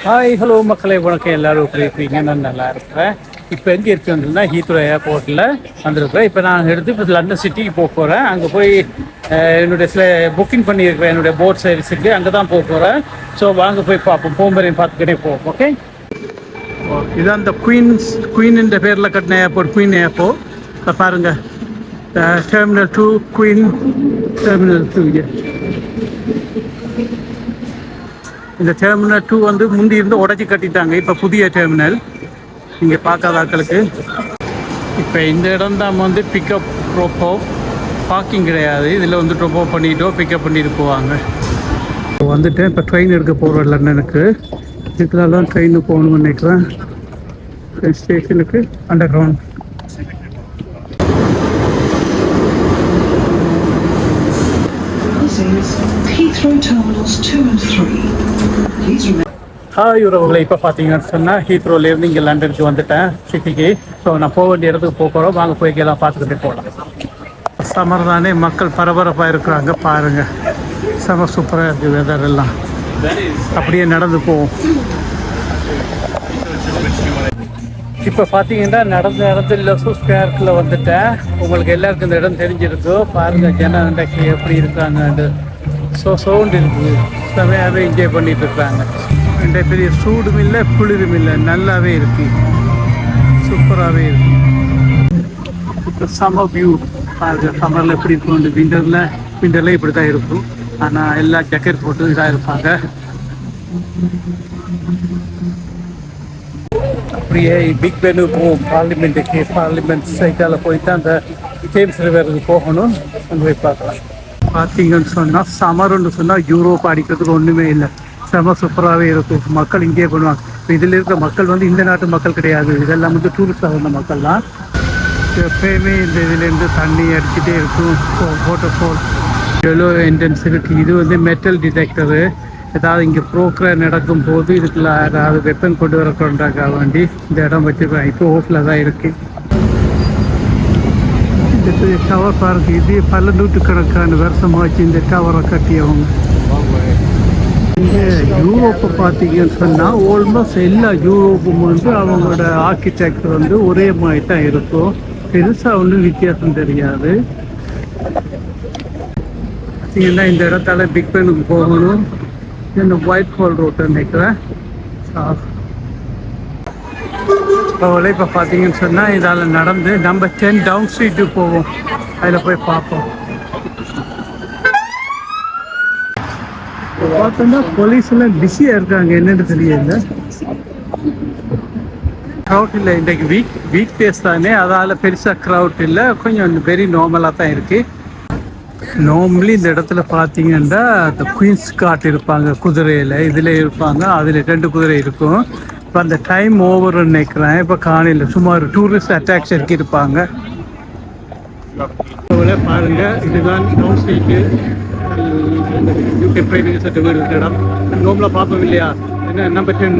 Hi hello மக்களே வணக்கம். எல்லோரும் எப்படி இருக்கீங்க? நான் நல்லா இருக்கிறேன். இப்போ எங்கே இருக்குன்னா ஹீத்ரோ ஏர்போர்ட்டில் வந்திருக்கிறேன். இப்போ நான் எடுத்து இப்போ லண்டன் சிட்டிக்கு போக போகிறேன். அங்கே போய் என்னுடைய சில புக்கிங் பண்ணியிருக்கிறேன் என்னுடைய போட் சர்வீஸுக்கு. அங்கே தான் போக போகிறேன். ஸோ வாங்க போய் பார்ப்போம். போகும்போது பார்த்துக்கிட்டே போவோம். ஓகே, இதுதான் இந்த குயின் பேரில் கட்டின ஏர்போர்ட், குயின் ஏர்போர்ட். இப்போ பாருங்கள், டெர்மினல் 2, குயின் டெர்மினல் 2. இந்த டெர்மினல் 2 வந்து முந்தி இருந்து உடச்சி கட்டிட்டாங்க. இப்போ புதிய டெர்மினல் இங்கே பார்க்காத ஆட்களுக்கு. இப்போ இந்த இடம் தான் வந்து பிக்கப் ட்ராப்போ, பார்க்கிங் கிடையாது. இதில் வந்து ட்ராப்போ பண்ணிட்டோ பிக்கப் பண்ணிட்டு போவாங்க. வந்துட்டேன். இப்போ ட்ரெயின் எடுக்க போகிறோம் லண்டனுக்கு. இதுக்குலாம் தான் ட்ரெயினுக்கு போகணும்னு நினைக்கிறேன். ஸ்டேஷனுக்கு under ground. Heathrow Terminals 2 and 3. Please remember. Hi உறவுகளை, இப்போ பார்த்தீங்கன்னு சொன்னால் ஹீத்ரோலேருந்து இங்கே லண்டனுக்கு வந்துட்டேன் சிட்டிக்கு. ஸோ நான் போக வேண்டிய இடத்துக்கு போகிறோம். வாங்க போய்க்கெல்லாம் பார்த்துக்கிட்டே போகலாம். சம்மர் தானே, மக்கள் பரபரப்பாக இருக்கிறாங்க. பாருங்கள், செம சூப்பராக இருக்குது வெதர் எல்லாம். அப்படியே நடந்து போவோம். இப்போ பார்த்தீங்கன்னா நடந்து லெசோ ஸ்கொயர்க்கில் வந்துட்டேன். உங்களுக்கு எல்லாருக்கும் இந்த இடம் தெரிஞ்சிருக்கு. பாருங்கள் ஜனம் இன்றைக்கு எப்படி இருக்காங்க. சவுண்ட் இருக்குது. செமையாகவே என்ஜாய் பண்ணிட்டு இருக்காங்க. இந்த பெரிய சூடும் இல்லை குளிரும் இல்லை, நல்லாவே இருக்கு, சூப்பராகவே இருக்கு. இப்போ சம்மர் வியூ பாருங்க. சம்மரில் எப்படி இருக்கும், விண்டரில் இப்படி தான் இருக்கும். ஆனால் எல்லா ஜக்கெட் போட்டு இதாக இருப்பாங்க. அப்படியே பிக் பென்னு போகும் பார்லிமெண்ட்டுக்கு. பார்லிமெண்ட் சைட்டால் போயிட்டு அந்த தேம்ஸ் ரிவருக்கு போகணும். அங்கே போய் பார்க்கலாம். பார்த்தீங்கன்னு சொன்னால் சம்மர்ன்னு சொன்னால் யூரோப் அடிக்கிறதுக்கு ஒன்றுமே இல்லை. செம சூப்பராகவே இருக்கும். மக்கள் இங்கேயே பண்ணுவாங்க. இதில் இருக்கிற மக்கள் வந்து இந்த நாட்டு மக்கள் கிடையாது. இதெல்லாம் வந்து டூரிஸ்டாக வந்த மக்கள் தான். எப்பயுமே இந்த இதுலேருந்து தண்ணி அடிச்சுட்டே இருக்கும். வாட்டர்ஃபால் எவ்வளோ என்ட்ரன்ஸ் இருக்குது. இது வந்து மெட்டல் டிடெக்டரு. ஏதாவது இங்கே ப்ரோக்ராம் நடக்கும் போது இதுக்குள்ள ஏதாவது வெப்பன் கொண்டு வரக்கொண்டாக்க வேண்டி இந்த இடம் வச்சுருக்காங்க. இப்போ ஓஃபில் தான் இருக்குது. இந்த டவர் பாருங்க, இது பல நூற்றுக்கணக்கான வருஷமாச்சு இந்த டவரை கட்டியவங்க. இங்கே யூரோப்பை பார்த்தீங்கன்னு சொன்னால் ஆல்மோஸ்ட் எல்லா யூரோப்பும் வந்து அவங்களோட ஆர்கிடெக்சர் வந்து ஒரே மாதிரி தான் இருக்கும். பெருசாக ஒன்றும் வித்தியாசம் தெரியாது. பார்த்தீங்கன்னா இந்த இடத்தால பிக் பெனுக்கு போகணும். இந்த ஒயிட் ஹால் ரோட்டை நினைக்கிறேன். இப்போ பார்த்தீங்கன்னு சொன்னால் இதால் நடந்து நம்ம 10 டவுன் ஸ்ட்ரீட்டுக்கு போவோம். அதில் போய் பார்ப்போம். பார்த்தோன்னா போலீஸ் எல்லாம் பிஸியாக இருக்காங்க. என்னென்னு தெரியல. க்ரௌட் இல்லை இன்றைக்கு. வீக் டேஸ் தானே, அதால் பெருசாக க்ரௌட் இல்லை. கொஞ்சம் வெரி நார்மலாக தான் இருக்குது. நார்மலி இந்த இடத்துல பார்த்தீங்கன்னா அந்த குயின்ஸ் காட் இருப்பாங்க குதிரையில். இதில் இருப்பாங்க. அதில் 2 குதிரை இருக்கும். இப்போ அந்த டைம் ஓவர்னு நினைக்கிறேன். இப்போ காலையில் சுமார் டூரிஸ்ட் அட்ராக்ஷனுக்கு இருப்பாங்க. பாருங்கள், இதுதான் down street. UK prime minister வீடு இருக்கிற இடம். நோம்பில் பார்ப்போம் இல்லையா, என்ன நம்பர் 10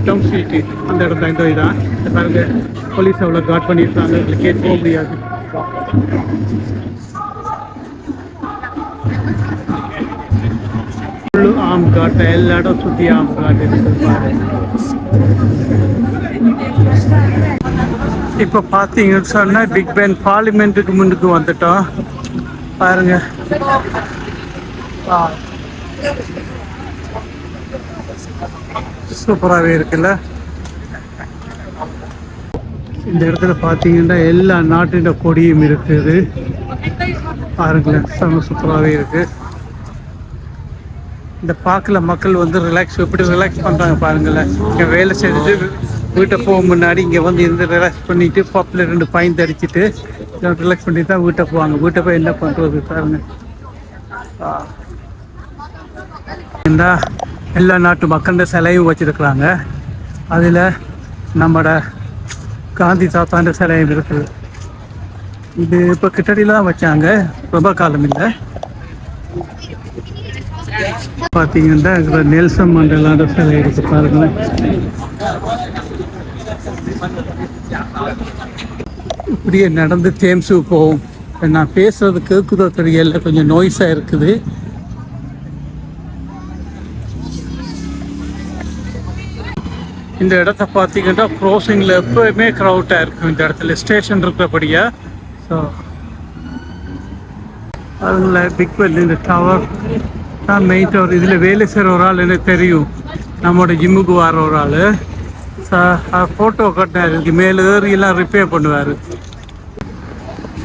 டவுன் ஸ்ட்ரீட்டு. அந்த இடம் தான் இந்த இதான். பாருங்கள், போலீஸ் அவ்வளோ காட் பண்ணியிருக்காங்க. இதில் கேட் போக முடியாது. ஆம் காட், எல்லா இடம் சுற்றி ஆம் காட் இருக்குது. இப்போ பார்த்தீங்கன்னு சொன்னால் பிக் பென் பார்லிமெண்ட்டுக்கு முன்னுக்கு வந்துட்டோம். பாருங்க, சூப்பராகவே இருக்குல்ல. இந்த இடத்துல பார்த்தீங்கன்னா எல்லா நாட்டின் கொடியும் இருக்குது. பாருங்களேன், செம சூப்பராகவே இருக்குது. இந்த பார்க்கில் மக்கள் வந்து எப்படி ரிலாக்ஸ் பண்ணுறாங்க பாருங்களேன். இங்கே வேலை செஞ்சுட்டு வீட்டை போக முன்னாடி இங்கே வந்து இருந்து ரிலாக்ஸ் பண்ணிவிட்டு பப்பில் 2 பாயிண்ட் அடிச்சுட்டு ரிலாக்ஸ் பண்ணிட்டு தான் வீட்டை போவாங்க. வீட்டை போய் என்ன பண்ணுறது பாருங்க. இந்த எல்லா நாட்டு மக்களோட சிலையும் வச்சுருக்குறாங்க. அதில் நம்மளோட காந்தி தாத்தாண்ட சிலையும் இருக்குது. இது இப்போ கிட்டடியில் தான் வச்சாங்க, ரொம்ப காலம் இல்லை. பார்த்தீங்கன்னா நெல்சன் மண்டேலாண்ட சிலை இருக்குது பாருங்களேன். இப்படியே நடந்து தேம்ஸு போகும். நான் பேசுறது கேட்குதோ தெரியல, கொஞ்சம் நோய்ஸாக இருக்குது. இந்த இடத்த பார்த்தீங்கன்னா க்ரோசிங்கில் எப்போயுமே க்ரௌட்டாக இருக்கும் இந்த இடத்துல ஸ்டேஷன் இருக்கிறபடியா. ஸோ அதில் பிக் பெல் இந்த டவர் தான் மெயின் டவர். இதில் வேலை செய்கிற ஒரு ஆள் எனக்கு தெரியும், நம்மளோட ஜிம்முக்கு வர ஒரு ஆள். ஃபோட்டோ கட்டினார், இதுக்கு மேலே ஏறியெல்லாம் ரிப்பேர் பண்ணுவார்.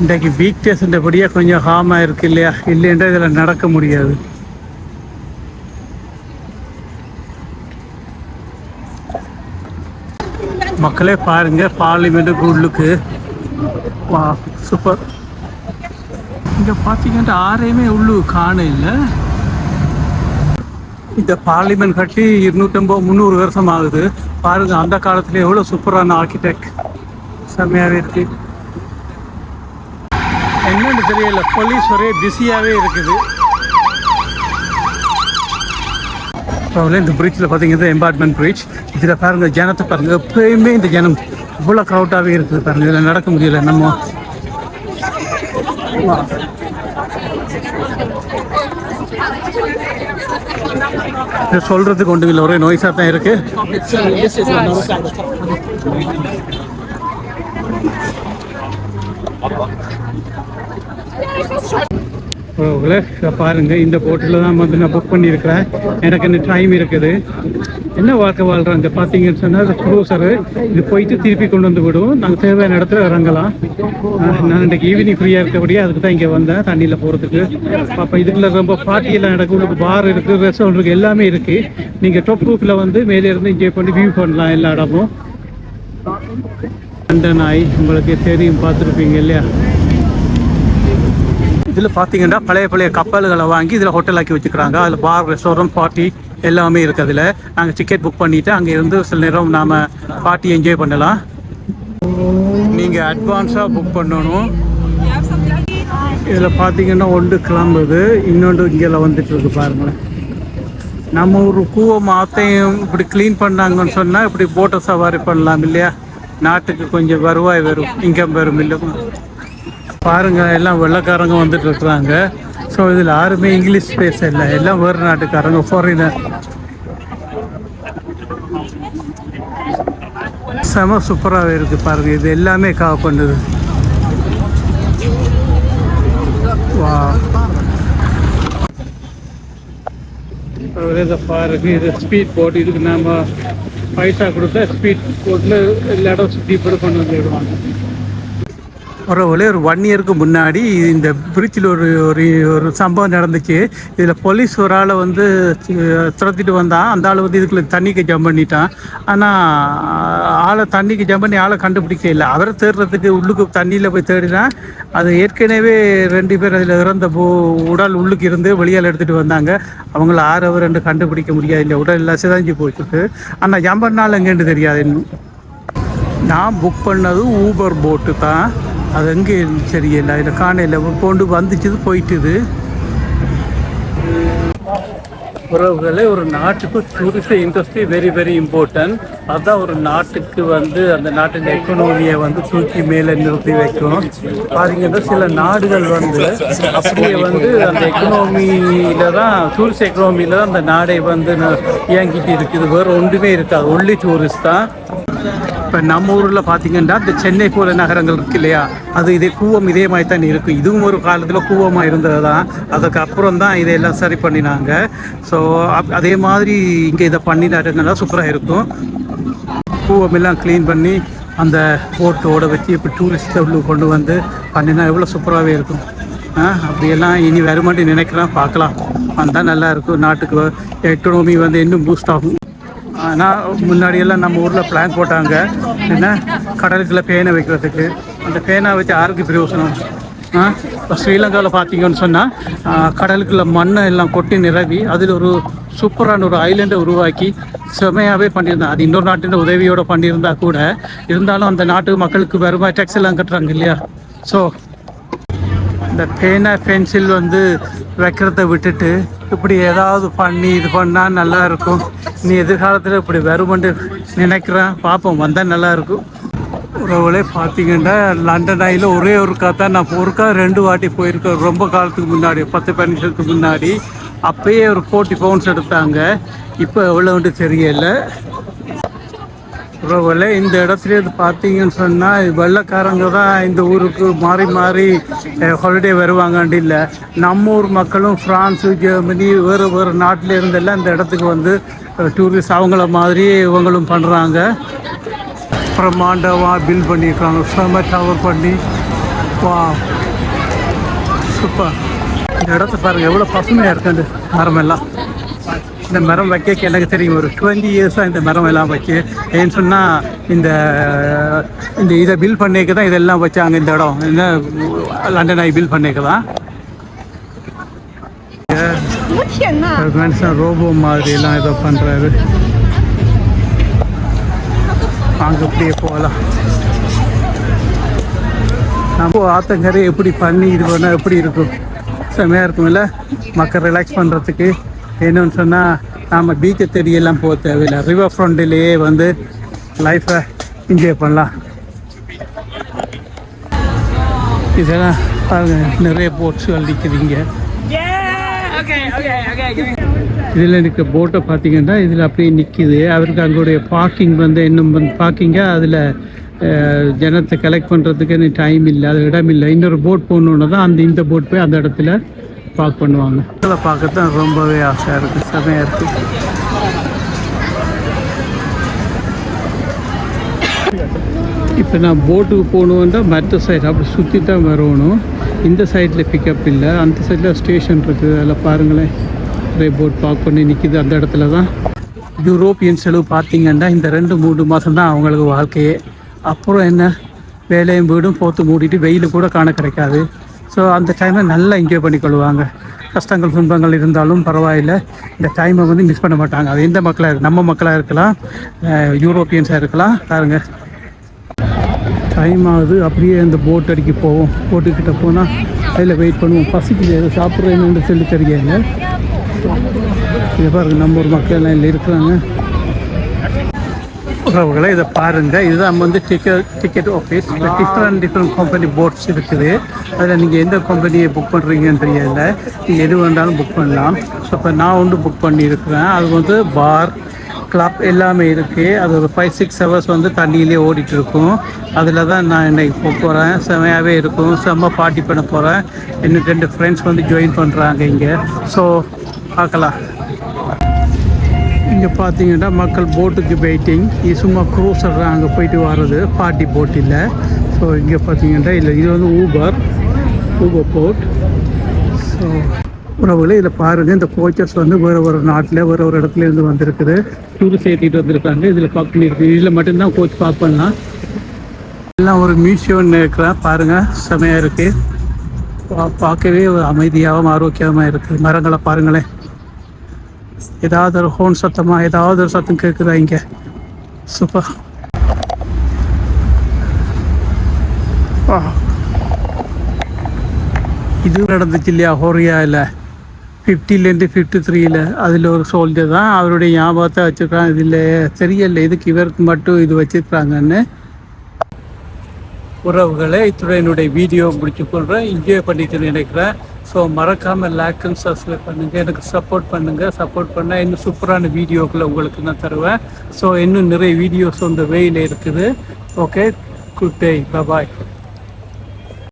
இன்றைக்கு வீக் டேஸ்ன்றபடியாக கொஞ்சம் ஹாமாக இருக்குது இல்லையா, இல்லைன்றா இதில் நடக்க முடியாது. மக்களே பாருங்க, பார்லிமெண்ட் உள்ளுக்கு வா சூப்பர். இங்கே பார்த்தீங்கன்னா யாரையுமே உள்ளு காண இல்லை. இந்த பார்லிமெண்ட் கட்டி 250-300 வருஷம் ஆகுது. பாருங்க அந்த காலத்துல எவ்வளோ சூப்பரான ஆர்கிடெக்ட், செம்மையாகவே இருக்கு. என்னன்னு தெரியல, போலீஸ் ஒரே பிஸியாகவே இருக்குது. இந்த பிரிட்ஜில் பார்த்தீங்கன்னா எம்பார்ட்மெண்ட் பிரிட்ஜ். இதில் பாருங்கள் ஜனத்தை பாருங்கள், எப்பயுமே இந்த ஜனம் இவ்வளோ க்ரௌட்டாகவே இருக்குது பாருங்கள். இதில் நடக்க முடியல நம்ம. சொல்கிறதுக்கு ஒன்றும் இல்லை, ஒரே நோய்ஸாக தான் இருக்குது. பாருங்க, இந்த போட்டில் தான் வந்து நான் புக் பண்ணியிருக்கிறேன். எனக்கு இந்த டைம் இருக்குது. என்ன வாழ்க்கை வாழ்கிறாங்க பார்த்தீங்கன்னு சொன்னால், க்ரூசரு இது போயிட்டு திருப்பி கொண்டு வந்து விடுவோம். நாங்கள் தேவையான இடத்துல இறங்கலாம். நான் இன்றைக்கு ஈவினிங் ஃப்ரீயாக இருக்கபடியே அதுக்கு தான் இங்கே வந்தேன், தண்ணியில் போகிறதுக்கு. அப்போ இதுக்குள்ள ரொம்ப பார்ட்டியெல்லாம் நடக்கும், உங்களுக்கு பார் இருக்குது, ரெஸ்டாரண்ட் இருக்குது, எல்லாமே இருக்குது. நீங்கள் டாப் ரூஃபில் வந்து மேலே இருந்து என்ஜாய் பண்ணி வியூ பண்ணலாம் எல்லா இடமும். லண்டன் ஐ உங்களுக்கு தெரியும், பார்த்துருப்பீங்க இல்லையா. இதில் பார்த்தீங்கன்னா பழைய கப்பல்களை வாங்கி இதில் ஹோட்டல் ஆக்கி வச்சுக்கிறாங்க. அதில் பார், ரெஸ்டாரண்ட், பார்ட்டி எல்லாமே இருக்குது. அதில் நாங்கள் டிக்கெட் புக் பண்ணிவிட்டு அங்கே இருந்து சில நேரம் நாம் பார்ட்டி என்ஜாய் பண்ணலாம். நீங்கள் அட்வான்ஸாக புக் பண்ணணும். இதில் பார்த்தீங்கன்னா ஒன்று கிளம்புது, இன்னொன்று இங்கே வந்துட்டு இருக்கு பாருங்களேன். நம்ம ஒரு கூவ மாத்தையும் இப்படி க்ளீன் பண்ணாங்கன்னு சொன்னால் இப்படி போட்டை சவாரி பண்ணலாம் இல்லையா. நாட்டுக்கு கொஞ்சம் வருவாய் வரும், இன்கம் வரும் இல்லை. பாருங்க, எல்லாம் வெள்ளைக்காரங்க வந்துட்டு இருக்கிறாங்க. ஸோ இதில் யாருமே இங்கிலீஷ் பேச இல்லை, எல்லாம் வேறு நாட்டுக்காரங்க, ஃபாரினர். செம சூப்பராகவே இருக்குது பாருங்க. இது எல்லாமே கவர் பண்ணுது. வா பாருங்க, இது ஸ்பீட் போட். இதுக்கு நம்ம பைசா கொடுத்தா ஸ்பீட் போட்டில் எல்லா இடம் சுற்றி போட்டு கொண்டு வந்து விடுவாங்க. ஒரு 1 இயருக்கு முன்னாடி இந்த பிரிட்ஜில் ஒரு சம்பவம் நடந்துச்சு. இதில் போலீஸ் ஒரு ஆளை வந்து துரத்திட்டு வந்தான். அந்த ஆள் வந்து இதுக்குள்ளே தண்ணிக்கு ஜம்ப் பண்ணிட்டான். ஆனால் ஆளை தண்ணிக்கு ஜம்ப் பண்ணி ஆளை கண்டுபிடிக்க இல்லை. அவரை தேடுறதுக்கு உள்ளுக்கு தண்ணியில் போய் தேடினா அது ஏற்கனவே 2 பேர் அதில் இறந்த உடல் உள்ளுக்கு இருந்து வெளியால் எடுத்துகிட்டு வந்தாங்க. அவங்கள 6 கண்டுபிடிக்க முடியாது, இல்லை உடல் எல்லாம் சிதைஞ்சு போயிட்டு. ஆனால் ஜம்ப் பண்ணாலும் எங்கேன்னு தெரியாது. இன்னும் நான் புக் பண்ணது ஊபர் போட்டு தான். அது எங்கே சரியில்லை, அதில் காணையில் கொண்டு வந்துச்சு, போயிட்டுது. உறவுகளே, ஒரு நாட்டுக்கு டூரிஸ்ட் இண்டஸ்ட்ரி வெரி இம்பார்ட்டன்ட். அதுதான் ஒரு நாட்டுக்கு வந்து அந்த நாட்டின் எக்கனாமியை வந்து தூக்கி மேலே நிறுத்தி வைக்கும். பார்த்தீங்கன்னா சில நாடுகள் வந்து அப்படியே வந்து அந்த எக்கனாமியில் தான், டூரிஸ்ட் எக்கனாமியில் தான் அந்த நாடை வந்து இயங்கிட்டு இருக்குது. வேறு ஒன்றுமே இருக்காது, ஒன்லி டூரிஸ்ட் தான். இப்போ நம்ம ஊரில் பார்த்தீங்கன்னா இந்த சென்னை போல நகரங்கள் இருக்கு இல்லையா, அது இதே கூவம் இதே மாதிரி தான் இருக்கும். இதுவும் ஒரு காலத்தில் கூவமாக இருந்தது தான். அதுக்கப்புறம் தான் இதையெல்லாம் சரி பண்ணினாங்க. ஸோ அதே மாதிரி இங்கே இதை பண்ணினாருன்னா சூப்பராக இருக்கும். கூவமெல்லாம் க்ளீன் பண்ணி அந்த போட்டோட வச்சு இப்போ டூரிஸ்ட்டை உள்ள கொண்டு வந்து பண்ணினா எவ்வளோ சூப்பராகவே இருக்கும். அப்படியெல்லாம் இனி வருமானு நினைக்கிறேன், பார்க்கலாம். வந்தால் நல்லாயிருக்கும். நாட்டுக்கு எக்கனாமி வந்து இன்னும் பூஸ்ட் ஆகும். ஆனால் முன்னாடியெல்லாம் நம்ம ஊரில் பிளான் போட்டாங்க, என்ன கடலுக்குள்ளே பேனை வைக்கிறதுக்கு. அந்த பேனை வச்சு யாருக்கு பிரயோசனம்? இப்போ ஸ்ரீலங்காவில் பார்த்தீங்கன்னு சொன்னால் கடலுக்குள்ள மண்ணை எல்லாம் கொட்டி நிரவி அதில் ஒரு சூப்பரான ஒரு ஐலண்டை உருவாக்கி செமையாகவே பண்ணியிருந்தேன். அது இன்னொரு நாட்டின் உதவியோடு பண்ணியிருந்தா கூட இருந்தாலும் அந்த நாட்டு மக்களுக்கு வருமா டேக்ஸ் எல்லாம் கட்டுறாங்க இல்லையா. ஸோ இந்த பேனா பென்சில் வந்து வைக்கிறத விட்டுட்டு இப்படி ஏதாவது பண்ணி இது பண்ணால் நல்லாயிருக்கும். நீ எதிர்காலத்தில் இப்படி வருமென்று நினைக்கிறேன், பார்ப்போம், வந்தால் நல்லாயிருக்கும். உறவுகளே பார்த்தீங்கன்னா லண்டன் ஐயில் ஒரே ஒருக்கா தான் நான் ஒருக்கா 2 வாட்டி போயிருக்கேன். ரொம்ப காலத்துக்கு முன்னாடி, 10-15 வருஷத்துக்கு முன்னாடி. அப்பயே ஒரு 40 பவுண்ட்ஸ் எடுத்தாங்க. இப்போ எவ்வளோன்ட்டு தெரியல. உறவுகளே, இந்த இடத்துல இது பார்த்தீங்கன்னு சொன்னால் வெள்ளைக்காரங்க தான் இந்த ஊருக்கு மாறி மாறி ஹாலிடே வருவாங்கன்ட்டு இல்லை. நம்ம ஊர் மக்களும் ஃப்ரான்ஸு, ஜெர்மனி, வேறு வேறு நாட்டில் இருந்தெல்லாம் இந்த இடத்துக்கு வந்து டூரிஸ்ட் அவங்கள மாதிரி இவங்களும் பண்ணுறாங்க. பிரம்மாண்டமாக பில் பண்ணியிருக்காங்க, செம்ம டவர் பண்ணி. வா, சூப்பர். இந்த இடத்த பாருங்கள் எவ்வளோ பசுமையாக இருக்குது மரமெல்லாம். இந்த மரம் வைக்க எனக்கு தெரியும், ஒரு 20 இயர்ஸாக இந்த மரம் எல்லாம் வச்சு. ஏன்னு சொன்னால் இந்த இதை பில் பண்ணிக்க தான் இதெல்லாம் வச்சாங்க. இந்த இடம் என்ன லண்டன் ஐ பில் பண்ணிக்க தான். மனுஷன் ரோபோ மாதிரி எல்லாம் இதை பண்ணுறாரு. அங்கே அப்படியே போகலாம். நம்ம ஆத்தங்கரை எப்படி பண்ணி இது பண்ணால் எப்படி இருக்கும், செம்மையாக இருக்கும்ல. மக்கள் ரிலாக்ஸ் பண்ணுறதுக்கு. என்னன்னு சொன்னால் நாம் பீச்சை தேடியெல்லாம் போக தேவையில்லை, ரிவர் ஃப்ரண்ட்லேயே வந்து லைஃப்பை என்ஜாய் பண்ணலாம். இதெல்லாம் பாருங்கள், நிறைய போட்ஸுகள் நிற்குதுங்க. இதில் இருக்க போட்டை பார்த்தீங்கன்னா இதில் அப்படியே நிற்கிது. அவருக்கு அங்களுடைய பார்க்கிங் வந்து இன்னும் வந்து பார்க்கிங்காக அதில் ஜனத்தை கலெக்ட் பண்ணுறதுக்கு இன்னும் டைம் இல்லை, அது இடம் இல்லை. இன்னொரு போட் போகணுன்னு தான் இந்த போட் போய் அந்த இடத்துல பார்க் பண்ணுவாங்க. இதில் பார்க்க தான் ரொம்பவே ஆசையாக இருக்குது, செமையாக இருக்குது. இப்போ நான் போட்டுக்கு போகணுன்னா மற்ற சைடு அப்படி சுற்றி தான் வரணும். இந்த சைடில் பிக்கப் இல்லை, அந்த சைடில் ஸ்டேஷன் இருக்குது. அதில் பாருங்களேன், நிறைய போட் பார்க் பண்ணி நிற்கிது அந்த இடத்துல தான். யூரோப்பியன் செலவு பார்த்தீங்கன்னா இந்த 2-3 மாதம் தான் அவங்களுக்கு வாழ்க்கையே. அப்புறம் என்ன, வேலையும் வீடும் போத்து மூடிட்டு வெயில் கூட காண கிடைக்காது. ஸோ அந்த டைமில் நல்லா என்ஜாய் பண்ணிக்கொள்வாங்க. கஷ்டங்கள் துன்பங்கள் இருந்தாலும் பரவாயில்லை, இந்த டைமை வந்து மிஸ் பண்ண மாட்டாங்க. அது எந்த மக்களாக நம்ம மக்களாக இருக்கலாம், யூரோப்பியன்ஸாக இருக்கலாம். பாருங்க, டைம் ஆகுது. அப்படியே அந்த போட் அடிக்க போவோம். போட்டுக்கிட்ட போனால் அதில் வெயிட் பண்ணுவோம். பசிக்குது, எதை சாப்பிட்றேன்னு சொல்லி தெரியாங்க. இதை பாருங்கள், நம்ம ஒரு மக்கள் எல்லாம் இல்லை இருக்கிறாங்க. உறவுகளை இதை பாருங்கள், இதுதான் வந்து டிக்கெட் ஆஃபீஸ். இந்த டிஃப்ரெண்ட் கம்பெனி போட்ஸ் இருக்குது. அதில் நீங்கள் எந்த கம்பெனியை புக் பண்ணுறீங்கன்னு தெரியல, நீங்கள் எது வேண்டாலும் புக் பண்ணலாம். ஸோ இப்போ நான் வந்து புக் பண்ணியிருக்கிறேன். அது வந்து பார், கிளப் எல்லாமே இருக்குது. அது ஒரு 5-6 ஹவர்ஸ் வந்து தண்ணியிலே ஓடிட்டு இருக்கும். அதில் தான் நான் இன்றைக்கி போகிறேன். செமையாகவே இருக்கும், செம்ம பார்ட்டி பண்ண போகிறேன். இன்னும் 2 ஃப்ரெண்ட்ஸ் வந்து ஜாயின் பண்ணுறாங்க இங்கே. ஸோ பார்க்கலாம். இங்கே பார்த்தீங்கன்னா மக்கள் போட்டுக்கு வெயிட்டிங். இது சும்மா க்ரூசர் தான் அங்கே போயிட்டு வர்றது, பார்ட்டி போட் இல்லை. ஸோ இங்கே பார்த்தீங்கன்னா இல்லை, இது வந்து ஊபர் போட். ஸோ உறவுகளே இதில் பாருங்கள், இந்த கோச்சஸ் வந்து வேறு ஒரு நாட்டில் வேறு ஒரு இடத்துலேருந்து வந்திருக்குது. டூரிஸ்ட் ஏற்றிட்டு வந்திருக்காங்க. இதில் பார்க் பண்ணியிருக்கு. இதில் மட்டும்தான் கோச் பார்க் பண்ணலாம். எல்லாம் ஒரு மியூசியம்னு இருக்கிறேன். பாருங்கள், செமையாக இருக்குது. பார்க்கவே அமைதியாகவும் ஆரோக்கியமாக இருக்குது. மரங்களை பாருங்களேன். ஏதாவது ஒரு ஹோன் சத்தமாக ஏதாவது ஒரு சத்தம் கேட்குதா இங்கே? சூப்பர். இது நடந்துச்சு இல்லையா ஹோரியாவில் 50லேருந்து 53 அதில் ஒரு சோல்ஜர் தான். அவருடைய ஞாபகத்தை வச்சுருக்காங்க. இதில் தெரியல இதுக்கு இவருக்கு மட்டும் இது வச்சுருக்காங்கன்னு. உறவுகளை இத்துடன் என்னுடைய வீடியோ முடிச்சுக்கொள்கிறேன். என்ஜாய் பண்ணிட்டு நினைக்கிறேன். ஸோ மறக்காமல் லைக் அண்ட் சப்ஸ்கிரைப் பண்ணுங்கள், எனக்கு சப்போர்ட் பண்ணுங்கள். சப்போர்ட் பண்ணால் இன்னும் சூப்பரான வீடியோக்களை உங்களுக்கு நான் தருவேன். ஸோ இன்னும் நிறைய வீடியோஸ் அந்த வேயில் இருக்குது. ஓகே, குட் டே, பாய்.